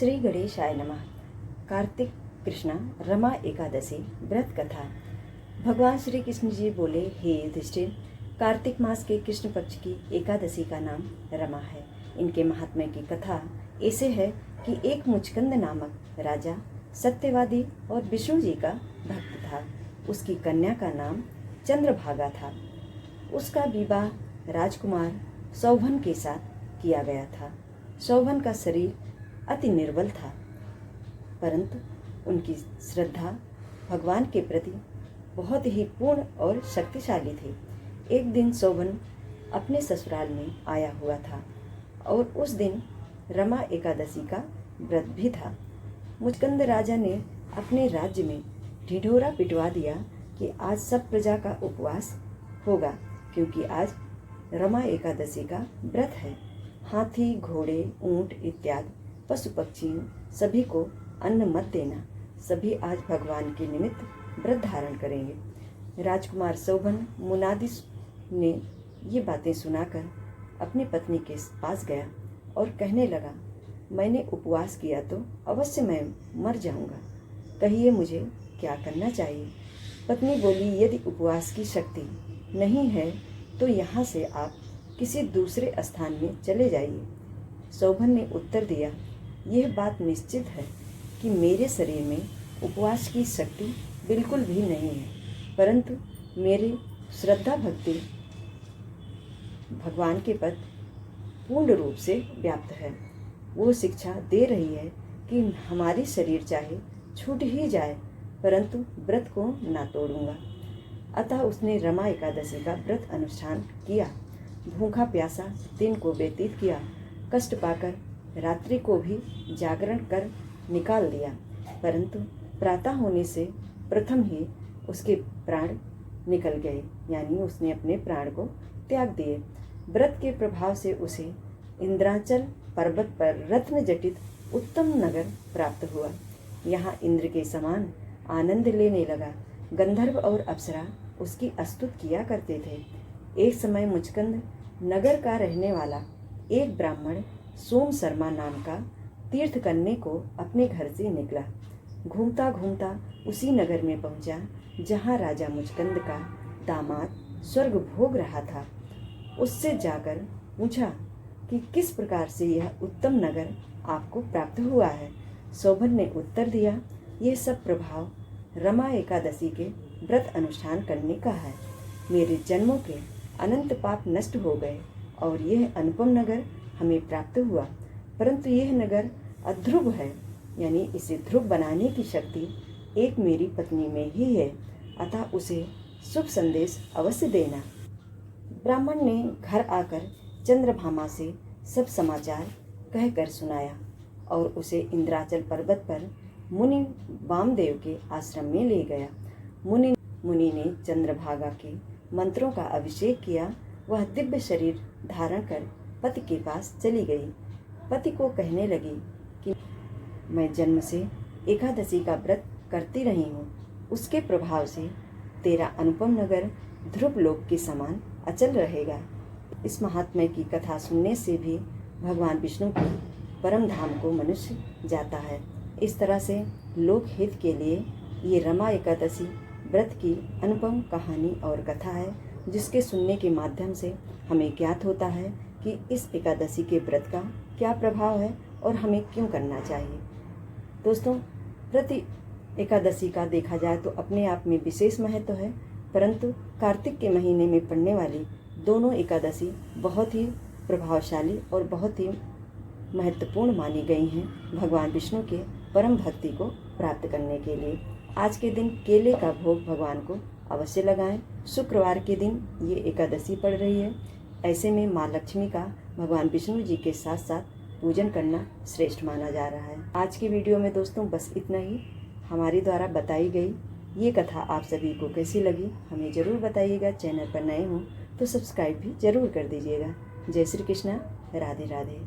श्री गणेशाय नमः। कार्तिक कृष्णा रमा एकादशी व्रत कथा। भगवान श्री कृष्ण जी बोले, हे युधिष्ठिर, कार्तिक मास के कृष्ण पक्ष की एकादशी का नाम रमा है। इनके महात्म्य की कथा ऐसे है कि एक मुचकंद नामक राजा सत्यवादी और विष्णु जी का भक्त था। उसकी कन्या का नाम चंद्रभागा था। उसका विवाह राजकुमार सौभन के साथ किया गया था। सौभन का शरीर अति निर्बल था, परंतु उनकी श्रद्धा भगवान के प्रति बहुत ही पूर्ण और शक्तिशाली थी। एक दिन सौभन अपने ससुराल में आया हुआ था और उस दिन रमा एकादशी का व्रत भी था। मुचकंद राजा ने अपने राज्य में ढिढोरा पिटवा दिया कि आज सब प्रजा का उपवास होगा, क्योंकि आज रमा एकादशी का व्रत है। हाथी, घोड़े, ऊंट इत्यादि पशु पक्षियों सभी को अन्न मत देना। सभी आज भगवान के निमित्त व्रत धारण करेंगे। राजकुमार सौभन मुनादि ने ये बातें सुनाकर अपनी पत्नी के पास गया और कहने लगा, मैंने उपवास किया तो अवश्य मैं मर जाऊंगा, कहिए मुझे क्या करना चाहिए। पत्नी बोली, यदि उपवास की शक्ति नहीं है तो यहाँ से आप किसी दूसरे स्थान में चले जाइए। सौभन ने उत्तर दिया, यह बात निश्चित है कि मेरे शरीर में उपवास की शक्ति बिल्कुल भी नहीं है, परंतु मेरी श्रद्धा भक्ति भगवान के प्रति पूर्ण रूप से व्याप्त है। वो शिक्षा दे रही है कि हमारी शरीर चाहे छूट ही जाए, परंतु व्रत को ना तोड़ूंगा। अतः उसने रमा एकादशी का व्रत अनुष्ठान किया। भूखा प्यासा दिन को व्यतीत किया। कष्ट पाकर रात्रि को भी जागरण कर निकाल दिया, परंतु प्रातः होने से प्रथम ही उसके प्राण निकल गए, यानी उसने अपने प्राण को त्याग दिए। व्रत के प्रभाव से उसे इंद्राचल पर्वत पर रत्न जटित उत्तम नगर प्राप्त हुआ। यहाँ इंद्र के समान आनंद लेने लगा। गंधर्व और अप्सरा उसकी स्तुति किया करते थे। एक समय मुचकंद नगर का रहने वाला एक ब्राह्मण सोम शर्मा नाम का तीर्थ करने को अपने घर से निकला। घूमता घूमता उसी नगर में पहुंचा जहां राजा मुचकंद का दामाद स्वर्ग भोग रहा था। उससे जाकर पूछा कि किस प्रकार से यह उत्तम नगर आपको प्राप्त हुआ है। सौभन ने उत्तर दिया, यह सब प्रभाव रमा एकादशी के व्रत अनुष्ठान करने का है। मेरे जन्मों के अनंत पाप नष्ट हो गए और यह अनुपम नगर हमें प्राप्त हुआ, परंतु यह नगर अध्रुव है, यानी इसे ध्रुव बनाने की शक्ति एक मेरी पत्नी में ही है, अतः उसे शुभ संदेश अवश्य देना। ब्राह्मण ने घर आकर चंद्रभामा से सब समाचार कहकर सुनाया और उसे इंद्राचल पर्वत पर मुनि वामदेव के आश्रम में ले गया। मुनि ने चंद्रभागा के मंत्रों का अभिषेक किया। वह दिव्य शरीर धारण कर पति के पास चली गई। पति को कहने लगी कि मैं जन्म से एकादशी का व्रत करती रही हूँ, उसके प्रभाव से तेरा अनुपम नगर ध्रुव लोक के समान अचल रहेगा। इस महात्म्य की कथा सुनने से भी भगवान विष्णु के परम धाम को मनुष्य जाता है। इस तरह से लोक हित के लिए ये रमा एकादशी व्रत की अनुपम कहानी और कथा है, जिसके सुनने के माध्यम से हमें ज्ञात होता है कि इस एकादशी के व्रत का क्या प्रभाव है और हमें क्यों करना चाहिए। दोस्तों, प्रति एकादशी का देखा जाए तो अपने आप में विशेष महत्व है, परंतु कार्तिक के महीने में पड़ने वाली दोनों एकादशी बहुत ही प्रभावशाली और बहुत ही महत्वपूर्ण मानी गई हैं भगवान विष्णु के परम भक्ति को प्राप्त करने के लिए। आज के दिन केले का भोग भगवान को अवश्य लगाएं। शुक्रवार के दिन ये एकादशी पड़ रही है। ऐसे में माँ लक्ष्मी का भगवान विष्णु जी के साथ साथ पूजन करना श्रेष्ठ माना जा रहा है। आज की वीडियो में दोस्तों बस इतना ही। हमारे द्वारा बताई गई ये कथा आप सभी को कैसी लगी हमें ज़रूर बताइएगा। चैनल पर नए हों तो सब्सक्राइब भी ज़रूर कर दीजिएगा। जय श्री कृष्णा, राधे राधे।